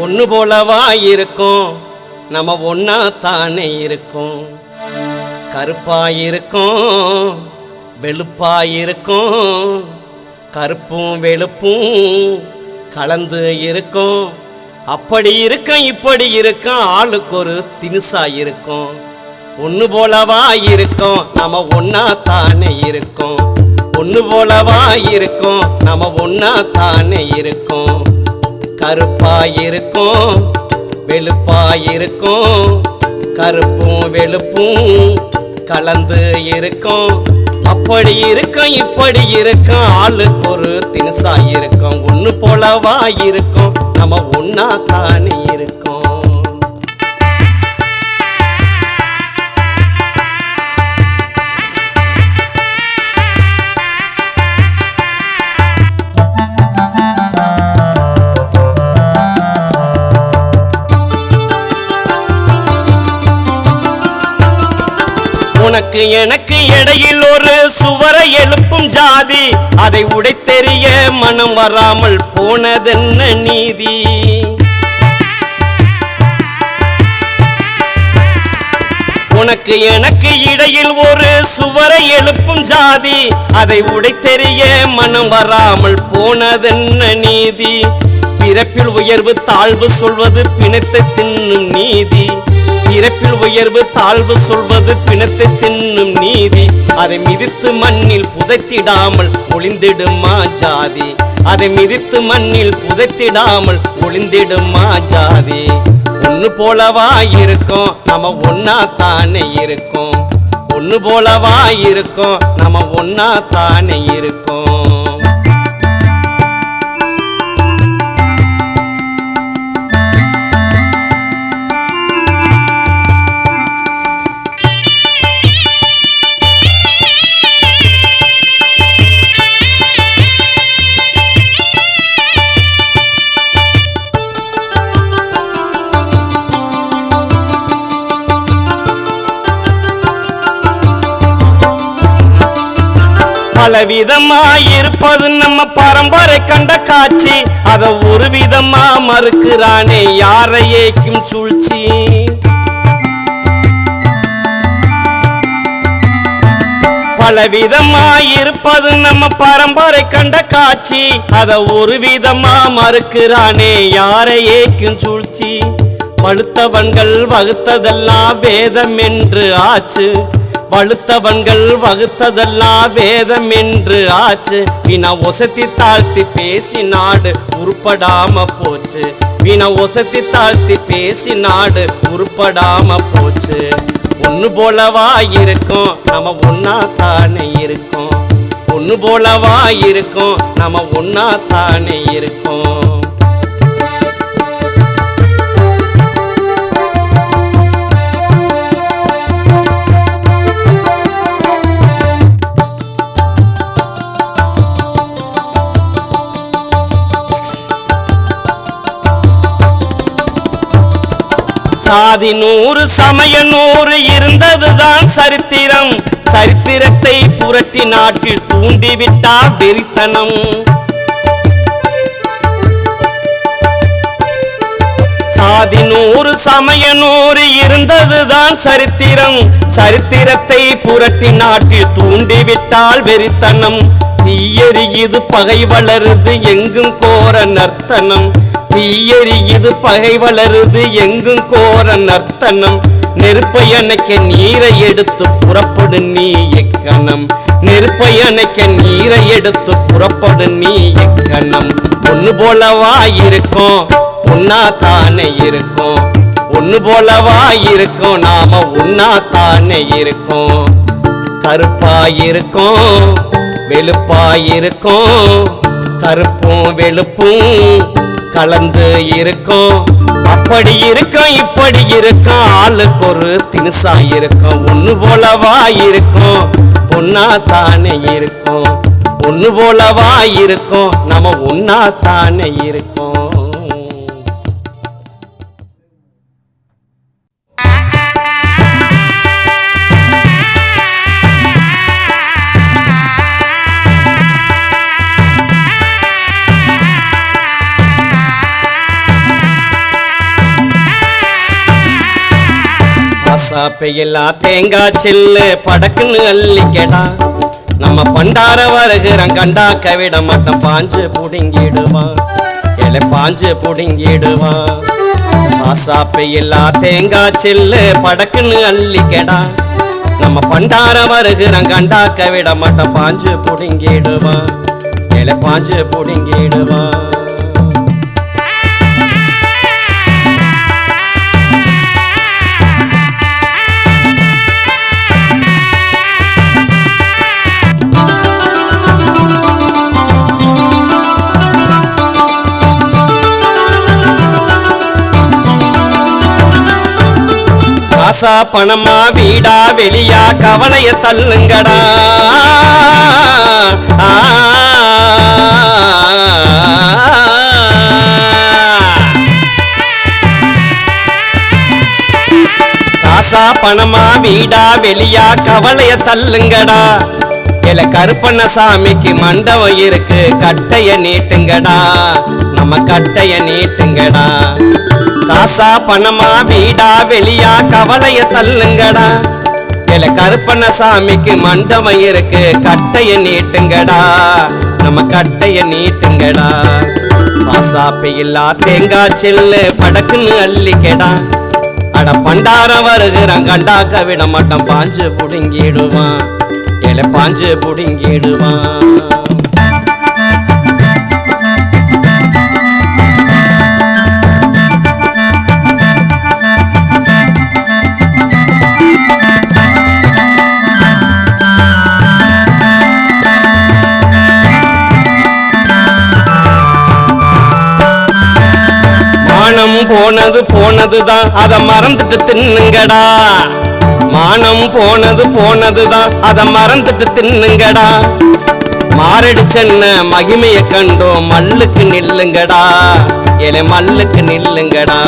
ஒன்று போலவா இருக்கும், நம்ம ஒன்னா தானே இருக்கும். கருப்பாயிருக்கும் வெளுப்பாயிருக்கும், கருப்பும் வெளுப்பும் கலந்து இருக்கும். அப்படி இருக்கும் இப்படி இருக்கும், ஆளுக்கு ஒரு தினுசா இருக்கும். ஒன்று போலவா இருக்கும், நம்ம ஒன்னா தானே இருக்கும். ஒன்று போலவா இருக்கும், நம்ம ஒன்னா தானே இருக்கும். கருப்பாயிருக்கும் வெளுப்பாயிருக்கும், கருப்பும் வெளுப்பும் கலந்து இருக்கும். அப்படி இருக்கும் இப்படி இருக்கும், ஆளுக்கு ஒரு தினுசா இருக்கும். ஒன்று போலவா இருக்கும், நம்ம ஒன்னா தானே இருக்கும். உனக்கு எனக்கு இடையில் ஒரு சுவரை எழுப்பும் ஜாதி, அதை உடைத்தெறிய மனம் வராமல் போனதென்ன நீதி? உனக்கு எனக்கு இடையில் ஒரு சுவரை எழுப்பும் ஜாதி, அதை உடைத்தெறிய மனம் வராமல் போனதென்ன நீதி? பிறப்பில் உயர்வு தாழ்வு சொல்வது பிணத்தை தின்னும் நீதி. பிறப்பில் உயர்வு தாழ்வு சொல்வது பிணத்தை தின்னும் நீதி. அதை மிதித்து மண்ணில் புதைத்திடாமல் ஒளிந்திடுமா ஜாதி? அதை மிதித்து மண்ணில் புதைத்திடாமல் ஒளிந்திடுமா ஜாதி? ஒன்று போலவா இருக்கும், நம்ம ஒன்னா தானே இருக்கும். ஒன்று போலவா இருக்கும், நம்ம ஒன்னா தானே இருக்கும். பலவிதமாயிருப்பது நம்ம பரம்பரை கண்ட காட்சி, அத ஒரு விதமா மறுக்கிறானே யாரை ஏக்கும் சூழ்ச்சி? பலவிதமாயிருப்பது நம்ம பரம்பரை கண்ட காட்சி, அத ஒரு விதமா மறுக்கிறானே யாரை ஏக்கும் சூழ்ச்சி? பழுத்தவன்கள் வகுத்ததெல்லாம் வேதம் என்று ஆச்சு, வலுத்தவன்கள் வகுத்ததெல்லாம் வேதம் என்று ஆச்சு. வினா ஒசத்தி தாழ்த்தி பேசி நாடு உருப்படாம போச்சு. வினா ஒசத்தி தாழ்த்தி பேசி நாடு உருப்படாம போச்சு. ஒன்று போலவா இருக்கும், நம்ம ஒன்னா தானே இருக்கும். ஒன்று போலவா இருக்கும், நம்ம ஒன்னா தானே இருக்கும். சாதி 100 சமய 100 இருந்ததுதான் சரித்திரம். சரித்திரத்தை புரட்டி நாட்டில் தூண்டிவிட்டா வெறித்தனம். சாதி 100 சமய 100 இருந்ததுதான் சரித்திரம். சரித்திரத்தை புரட்டி நாட்டில் தூண்டிவிட்டால் வெறித்தனம். தீயெறியுது பகை வளருது எங்கும் கோர நர்த்தனம். தீயெறியுது பகை வளருது எங்கும் கோர நர்த்தனம். நெருப்பை அணைக்க நீரை எடுத்து புறப்படு நீ எக்கணம். நெருப்பை அணைக்க நீரை எடுத்து புறப்படு நீ எக்கணம். ஒன்று போலவா இருக்கும், ஒன்னா தானே இருக்கும். ஒன்று போலவா இருக்கும், நாம ஒன்னா தானே இருக்கும். கருப்பாயிருக்கும் வெளுப்பாயிருக்கும், கருப்பும் வெளுப்பும் கலந்து இருக்கும். அப்படி இருக்கும் இப்படி இருக்கும், ஆளுக்கு ஒரு தினுசா இருக்கும். ஒன்று போலவா இருக்கும், ஒன்னா தானே இருக்கும். ஒன்று போலவா இருக்கும், நம்ம ஒன்னா தானே இருக்கும். காசாப்பையில்லா தேங்காய் சில்லு படக்குன்னு அள்ளிக்கடா நம்ம பண்டார வருகிறோம் கண்டாக்க விட மாட்டோம் பாஞ்சு புடுங்கிடுவான் இலை பாஞ்சு புடுங்கிடுவான் காசாப்பையில்லா தேங்காய் சில்லு படக்குன்னு அள்ளிக்கடா நம்ம பண்டார வருகிறோம் கண்டாக்க விட மாட்டோம் பாஞ்சு புடுங்கிடுவான் இலை பாஞ்சு புடுங்கிடுவான் காசா பணமா வீடா வெளியா கவலைய தள்ளுங்கடா காசா பணமா வீடா வெளியா கவலைய தள்ளுங்கடா இல கருப்பண்ண சாமிக்கு மண்டபம் இருக்கு கட்டைய நீட்டுங்கடா நம்ம கட்டைய நீட்டுங்கடா காசா பணமா வீடா வெளியா கவலைய தள்ளுங்கடா இல கருப்பண்ண சாமிக்கு மண்டபம் இருக்கு கட்டைய நீட்டுங்கடா நம்ம கட்டைய நீட்டுங்கடா காசாப்பையில்லா தேங்காய் சில்லு படக்குன்னு அள்ளிக்கடா அட பண்டார வருகிறான் கண்டாக்க விட மாட்டான் பாஞ்சு புடுங்கிடுவான் இலை பாஞ்சு புடுங்கிடுவான் மானம் போனது போனதுதான் அத மறந்துட்டு தின்னுங்கடா மானம் போனது போனதுதான் அத மறந்துட்டு தின்னுங்கடா மாரடிச்சென்ன மகிமைய கண்டோம் மல்லுக்கு நில்லுங்கடா இலை மல்லுக்கு நில்லுங்கடா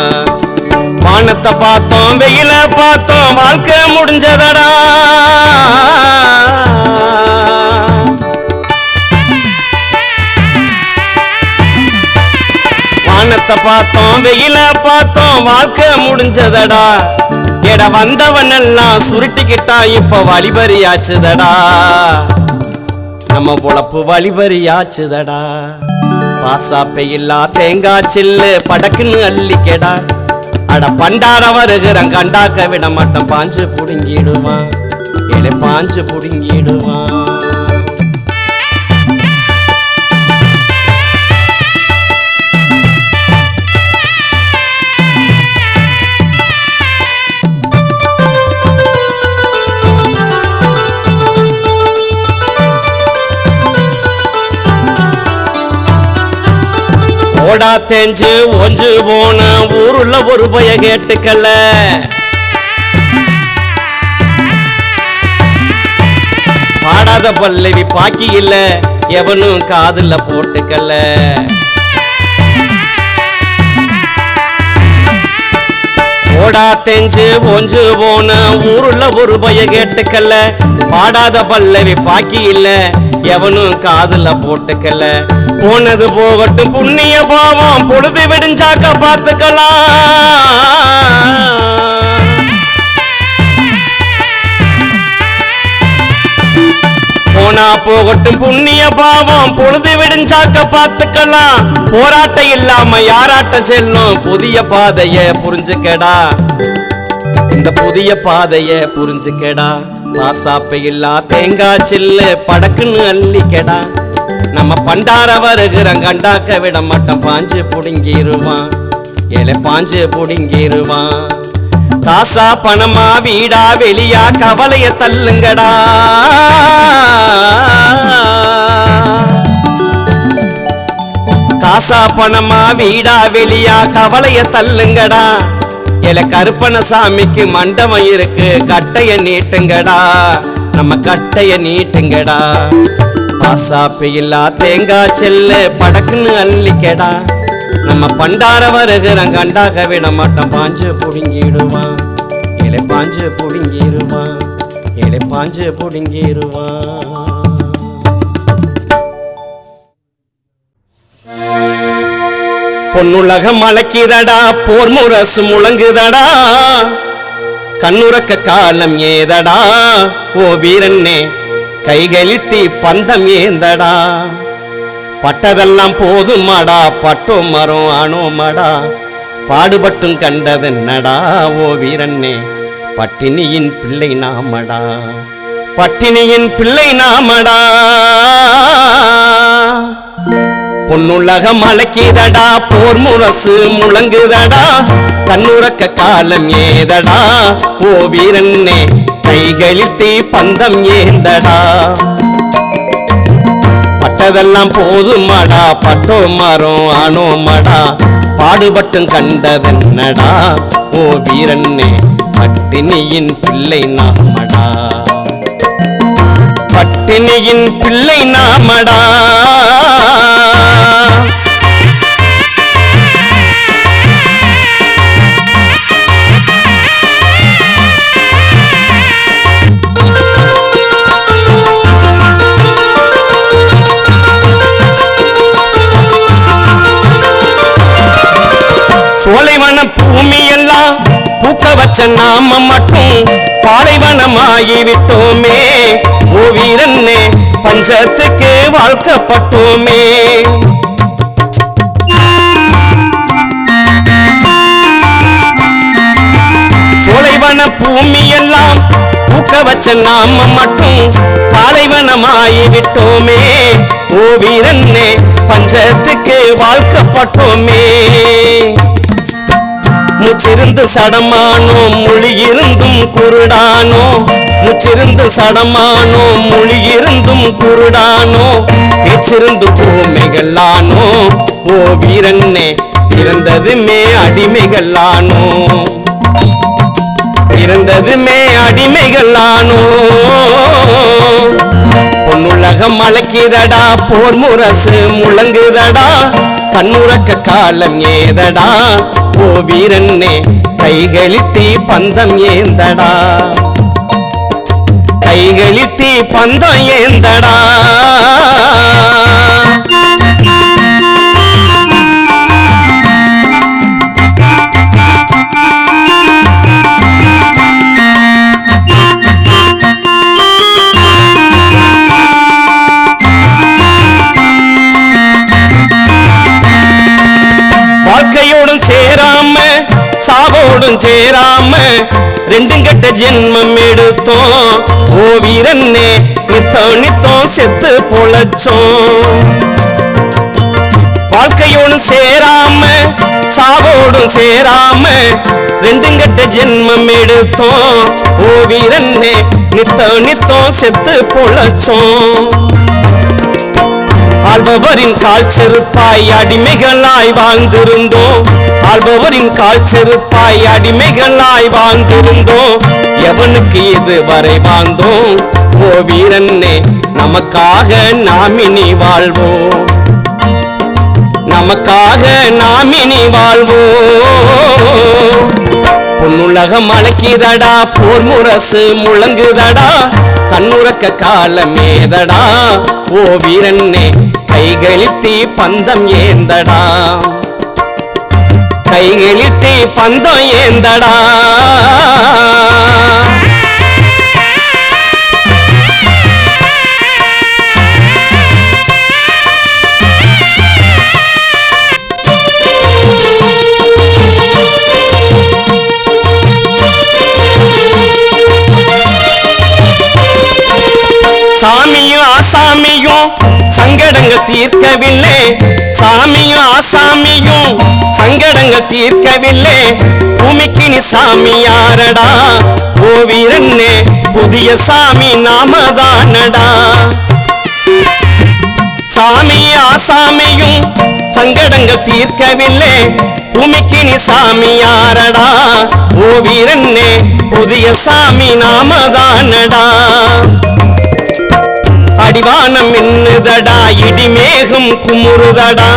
வானத்தை பார்த்தோம் வெயில பார்த்தோம் வாழ்க்கை முடிஞ்சதடா வானத்தை பார்த்தோம் வெயில பார்த்தோம் வாழ்க்கை முடிஞ்சதடா எட வந்தவன் எல்லாம் சுருட்டிக்கிட்டா இப்ப வழிபறியாச்சுதடா நம்ம பொழப்பு வழிபறியாச்சுதடா பாசாப்பையில்லா தேங்காய் சில்லு படக்குன்னு அள்ளிக்கடா அட பண்டார வருகிறோம் கண்டாக்க விட மாட்டோம் பாஞ்சு புடுங்கிடுவான் இலை பாஞ்சு புடுங்கிடுவான் ஓடா தேஞ்சு ஒஞ்சு போன ஊருள்ள ஒரு பய கேட்டுக்கல பாடாத பல்லவி பாக்கி இல்ல எவனும் காதுல போட்டுக்கல ஓடா தேஞ்சு ஒஞ்சு போன ஊருள்ள ஒரு பய கேட்டுக்கல பாடாத பல்லவி பாக்கி இல்ல எவனும் காதுல போட்டுக்கல போனது போகட்டும் புண்ணிய பாவம் பொழுது விடிஞ்சாக்க பார்த்துக்கலாம் போனா போகட்டும் புண்ணிய பாவம் பொழுது விடிஞ்சாக்க பார்த்துக்கலாம் போராட்டம் இல்லாம யாராட்ட செல்லும் புதிய பாதைய புரிஞ்சுக்கடா இந்த புதிய பாதைய புரிஞ்சுக்கடா பாசாப்பையில்லா தேங்காய் சில்லு படக்குன்னு அள்ளிக்கடா நம்ம பண்டார வருகிறோம் கண்டாக்க விட மாட்டோம் பாஞ்சு புடுங்கிடுவான் இலை பாஞ்சு புடுங்கிடுவான் காசா பணமா வீடா வெளியா கவலைய தள்ளுங்கடா காசா பணமா வீடா வெளியா கவலைய தள்ளுங்கடா இலை கருப்பண்ண சாமிக்கு மண்டபம் இருக்கு கட்டைய நீட்டுங்கடா நம்ம கட்டைய நீட்டுங்கடா காசாப்பையில்லா தேங்காய் சில்லு படக்குன்னு அள்ளிக்கடா நம்ம பண்டார வருகிறோம் கண்டாக்க விட மாட்டோம் பாஞ்சு புடுங்கிடுவான் இலை பாஞ்சு புடுங்கிடுவான் இலை பாஞ்சு புடுங்கிடுவான் பொன்னுலகம் மலக்கிதடா போர் முரசு முழங்குதடா கண்ணுறக்க காலம் ஏதடா ஓ வீரன்னே கைகளித்தி பந்தம் ஏந்தடா பட்டதெல்லாம் போதுமாடா பட்டோ மரம் ஆனோமாடா பாடுபட்டும் கண்டதென்னடா ஓ வீரன்னே பட்டினியின் பிள்ளை நாமடா பட்டினியின் பிள்ளை நாமடா பொன்னுலகம் அழைக்கிதடா போர் முரசு முழங்குதடா கண்ணுறக்க காலம் ஏதடா ஓ வீரன்னே கைகளில் தீ பந்தம் ஏந்தடா பட்டதெல்லாம் போதுமாடா பட்டோ மரம் ஆனோமாடா பாடுபட்டும் கண்டதென்னடா ஓ வீரன்னே பட்டினியின் பிள்ளை நாமடா பட்டினியின் பிள்ளை நாமடா சோலைவன பூமியெல்லாம் பூக்க வச்ச நாம மட்டும் பாலைவனமாகிவிட்டோமே ஓ வீரன்னே பஞ்சத்துக்கு வாழ்க்கப்பட்டோமே சோலைவன பூமியெல்லாம் பூக்க வச்ச நாம மட்டும் பாலைவனமாகிவிட்டோமே ஓ வீரன்னே பஞ்சத்துக்கு வாழ்க்கப்பட்டோமே முச்சிருந்து சடமானோ மொழியிருந்தும் குருடானோ முச்சிருந்து சடமானோ மொழியிருந்தும் குருடானோ பேச்சிருந்து ஊமைகளானோ ஓ வீரன்னே பிறந்ததுமே அடிமைகளானோ பிறந்ததுமே அடிமைகளானோ பொன்னுலகம் அழைக்கிதடா போர் முரசு முழங்குதடா கண்ணுறக்க காலம் ஏதடா ஓ வீரன்னே கைகளில் தீ பந்தம் ஏந்தடா கைகளில் தீ பந்தம் ஏந்தடா வாழ்க்கையோடும் சேராம சாவோடும் சேராம ரெண்டும் கெட்ட ஜென்மம் எடுத்தோம் ஓ வீரன்னே நித்தம் நித்தம் செத்து பொழைச்சோம் வாழ்க்கையோடும் சேராம சாவோடும் சேராம ரெண்டும் கெட்ட ஜென்மம் எடுத்தோம் ஓ வீரன்னே நித்தம் நித்தம் செத்து பொழைச்சோம் ஆள்பவரின் கால் செருப்பாய் அடிமைகளாய் வாழ்ந்திருந்தோம் ஆள்பவரின் கால் செருப்பாய் அடிமைகளாய் வாழ்ந்திருந்தோம் எவனுக்கு இதுவரை வாழ்ந்தோம் ஓ வீரன்னே நமக்காக நாமினி வாழ்வோம் நமக்காக நாமினி வாழ்வோம் பொன்னுலகம் அழைக்கிதடா போர் முரசு முழங்குதடா கண்ணுறக்க காலம் ஏதடா ஓ வீரன்னே கைகளில் தீ பந்தம் ஏந்தடா கைகளில் தீ பந்தம் ஏந்தடா சாமியும் ஆசாமியும் சங்கடங்க தீர்க்கவில்லை சாமியும் ஆசாமியும் சங்கடங்க தீர்க்கவில்லை பூமிக்கு நீ சாமியாரடா ஓ வீரன்னே புதிய சாமி நாமதானடா சாமியும் ஆசாமியும் சங்கடங்க தீர்க்கவில்லை பூமிக்கு நீ சாமியாரடா ஓ வீரன்னே புதிய சாமி நாமதானடா அடிவானம் மின்னுதடா இடிமேகம் குமுறுதடா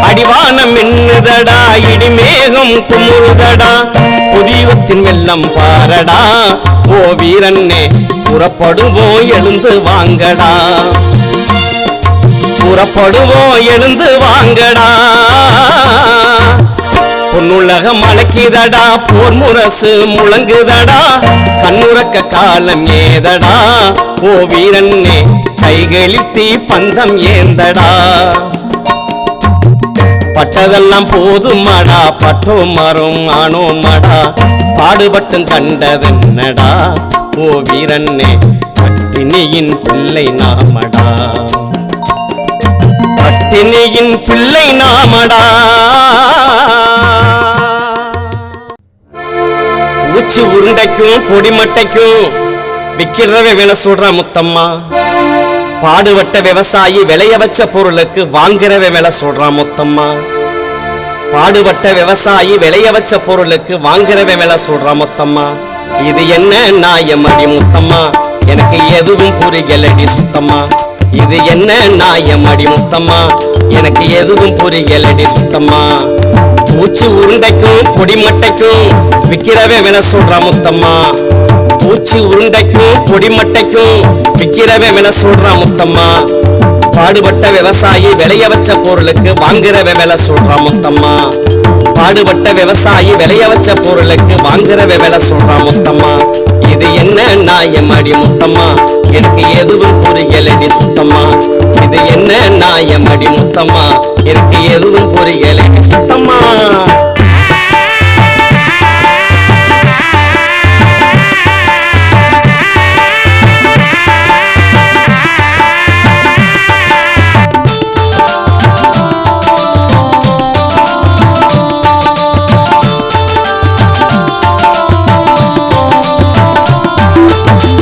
அடிவானம் மின்னுதடா இடிமேகம் குமுறுதடா புதியுத்தின் வெள்ளம் பாரடா ஓ வீரன்னே புறப்படுவோம் எழுந்து வாங்கடா புறப்படுவோம் எழுந்து வாங்கடா பொன்னுலகம் அழைக்குதடா, போர் முரசு முழங்குதடா, கண்ணுறக்க காலம் ஏதடா, ஓ வீரன்னே கைகளித்தி பந்தம் ஏந்தடா. பட்டதெல்லாம் போதுமாடா, பட்டோம் மரம் ஆனோம் மாடா, பாடுபட்டும் கண்டதென்னடா, ஓ வீரன்னே பட்டினியின் பிள்ளை நாமடா, பட்டினியின் பிள்ளை நாமடா. பூச்சி உருண்டைக்கும் பொடிமட்டைக்கும் விக்கிறவே விலை சொல்ற முத்தம்மா, பாடுபட்ட விவசாயி விளைய வச்ச பொருளுக்கு வாங்குறவே விலை சொல்றான் முத்தம்மா, பாடுபட்ட விவசாயி விளைய வச்ச பொருளுக்கு வாங்குறவே விலை சொல்றான் முத்தம்மா. இது என்ன நாயமடி முத்தம்மா, எனக்கு எதுவும் புரியலடி சுத்தம்மா. இது என்ன நாயமடி முத்தம்மா, எனக்கு எதுவும் புரியலடி சுத்தம்மா. பூச்சி உருண்டைக்கும் பொடிமட்டைக்கும் விக்கிறவே விலை சொல்றான் முத்தம்மா, பூச்சி உருண்டைக்கும் பொடிமட்டைக்கும் விக்கிறவே விலை சொல்றான் முத்தம்மா. பாடுபட்ட விவசாயி விளைய வச்ச பொருளுக்கு வாங்குறவே விலை சொல்றான் முத்தம்மா, பாடுபட்ட விவசாயி விளைய வச்ச பொருளுக்கு வாங்குறவே விலை சொல்றான் முத்தம்மா. இது என்ன நாயமடி முத்தம்மா, எனக்கு எதுவும் புரியலடி சுத்தம்மா. இது என்ன நாயமடி முத்தம்மா, எனக்கு எதுவும் புரியலடி சுத்தம்மா.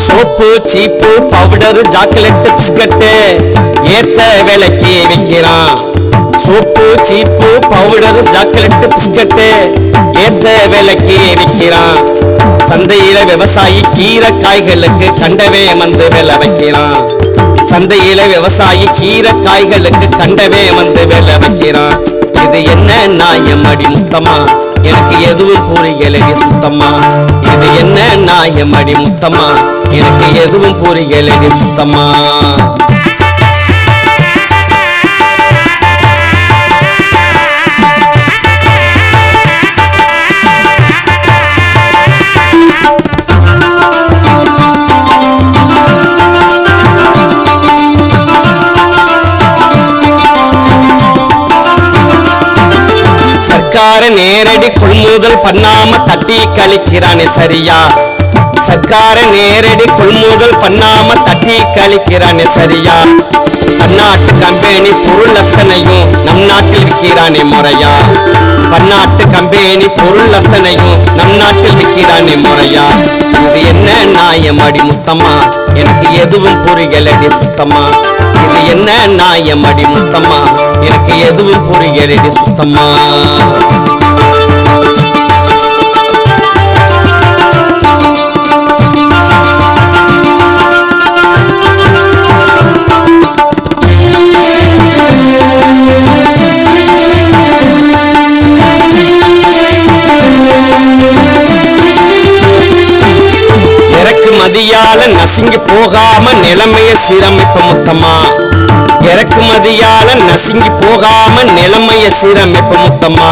சோப்பு சீப்பு பவுடர் சாக்லேட் பிஸ்கட்டு ஏத்த விலைக்கு விற்கிறான். சோப்பு சீப்பு பவுடர் சாக்லேட் பிஸ்கட்டு ஏத்த விலைக்கு விற்கிறான். சந்தையில விவசாயி கீரை காய்களுக்கு கண்டவே வந்து விலை வைக்கிறான். சந்தையில விவசாயி கீரை காய்களுக்கு கண்டவே வந்து விலை வைக்கிறான். இது என்ன நாயமடி முத்தம்மா, எனக்கு எதுவும் புரியலடி சுத்தம்மா. இது என்ன நாயமடி முத்தம்மா, எனக்கு எதுவும் புரியலடி சுத்தம்மா. சர்க்கார நேரடி கொள்முதல் பண்ணாம தட்டி கழிக்கிறானே சரியா, சர்க்கார நேரடி கொள்முதல் பண்ணாம தட்டி கழிக்கிறானே சரியா. பன்னாட்டு கம்பெனி பொருள் அத்தனையும் நம் நாட்டில் விற்கிறானே முறையா, பன்னாட்டு கம்பெனி பொருள் அத்தனையும் நம் நாட்டில் விற்கிறானே முறையா. இது என்ன நாயமடி முத்தம்மா, எனக்கு எதுவும் புரியலடி சுத்தம்மா. இது என்ன நாயமடி முத்தம்மா, எனக்கு எதுவும் புரியலடி சுத்தம்மா. மதியால நசுங்கி போகாம நிலைமைய சீரமைப்பு முத்தம்மா, இறக்குமதியால நசுங்கி போகாம நிலைமைய சீரமைப்பு முத்தம்மா.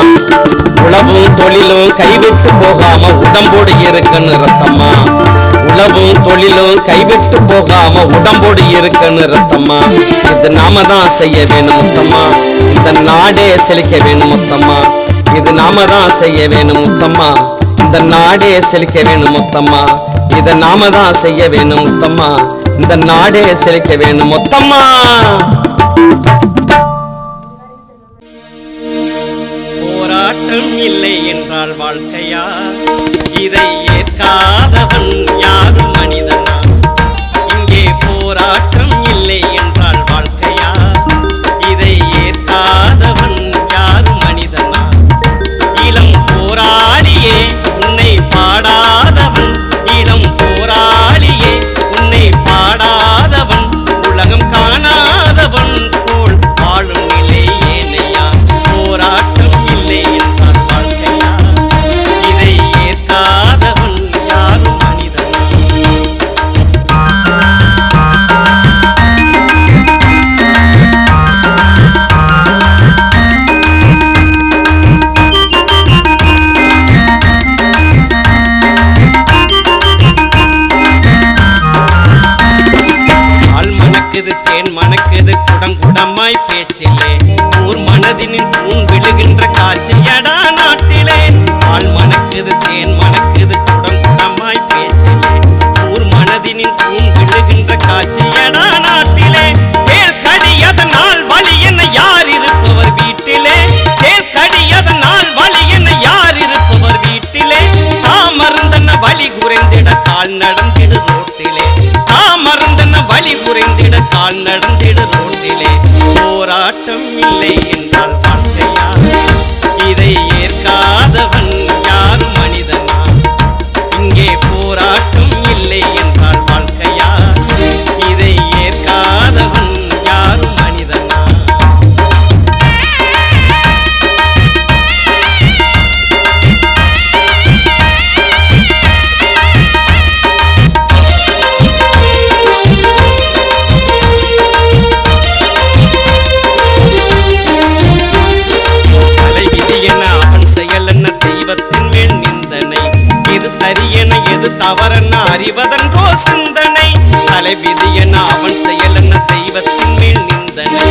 உழவும் தொழிலும் கைவிட்டு போகாம உடம்போடு இருக்குன்னு ரத்தம்மா, உழவும் தொழிலும் கைவிட்டு போகாம உடம்போடு இருக்குன்னு ரத்தம்மா. இது நாம தான் செய்ய வேணும் முத்தம்மா, இந்த நாடே செழிக்க வேணும் முத்தம்மா. இது நாம தான் செய்ய வேணும் முத்தம்மா, இந்த நாடே செழிக்க வேணும் முத்தம்மா. இத நாம தான் செய்ய வேணும் முத்தம்மா, இந்த நாடே செழிக்க வேணும் முத்தம்மா. போராட்டம் இல்லை என்றால் வாழ்க்கையா, இதை ஏற்காதவன் யாரும் மனிதனா. இங்கே போராட்டம் இல்லை என்றால் வாழ்க்கையா, இதை ஏற்காதவன் யாரும் மனிதனா. இளம் போராளியே உன்னை பாடாதவன், இளம் போராளியே உன்னை பாடாதவன், உலகம் காணாதவன் போல் வாழும் நிலை ஏனையா. போராட்டம் இல்லை என்றால் வாழ்க்கையா, இதை ஏற்காதவன் யாரும் மனிதனா. குடமாய் பேச்சிலே ஊர் மனதினின் தூண் விழுகின்ற காட்சியடா நாட்டிலே பால் மணக்குது தேன் மணக்குது குடமாய் பேச்சிலே ஊர் மனதினின் தூண் விழுகின்ற காட்சியடா நாட்டிலே தேல் கடியதனால் வழி என்ன யார் இருப்பவர் வீட்டிலே தேல் கடியதனால் வழி என்ன யார் இருப்பவர் வீட்டிலே தாமருந்தன வழி குறைந்திட கால் நடந்திடு ரோட்டிலே தாமருந்தன வழி குறைந்திட கால் நடந்திடு ரோட்டிலே போராட்டம் இல்லை என்றால் வாழ்க்கையா இதை ஏற்காதவன் யார் மனிதனா இங்கே போராட்டம் இல்லை என்றால் வாழ்க்கையா இதை ஏற்காதவன் யார் மனிதனா தெய்வத்தின் மேல் நிந்தனை எது சரியென எது தவறென அறிவதன்றோ சிந்தனை தலைவிதி என அவன் செயலென தெய்வத்தின் மேல் நிந்தனை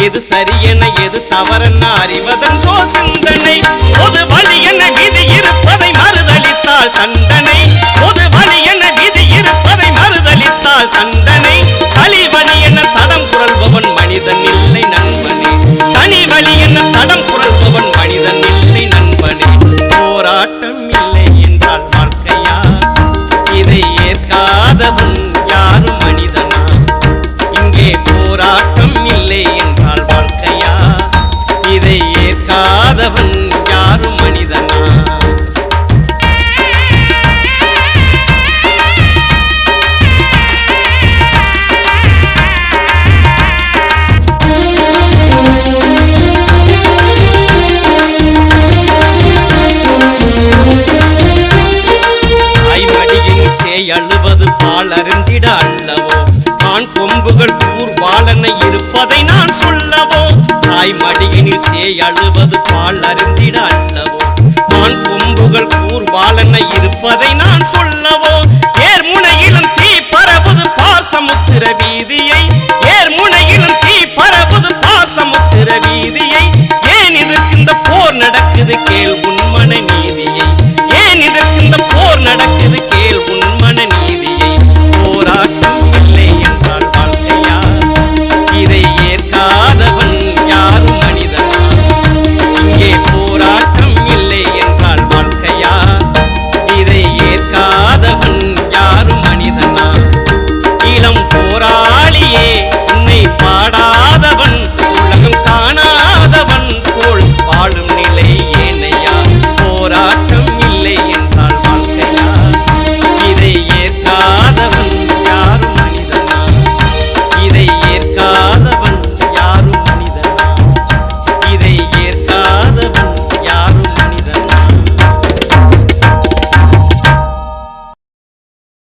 எது சரியென எது தவறென அறிவதன்றோ சிந்தனை பொது வழி என விதி இருப்பதை மறுதளித்தால் தண்டனை பொது வழி என விதி இருப்பதை மறுதளித்தால் தண்டனை தனிவழி என தடம் குரல்பவன் மனிதன் இல்லை நண்பனே தனிவழி என தடம் குரல்பவன் மனிதன் இல்லை நண்பனே போராட்டம் இல்லை என்றால் வாழ்க்கையா இதை ஏற்காதவன் யாரும் மனிதனா இங்கே போராட்டம் இல்லை என்றால் வாழ்க்கையா இதை ஏற்காதவன் யாரும் மனிதனா அழுவது பால் அருந்திட அல்லவோ ஆண் கொம்புகள் ஊர் வாழனை இருப்பதை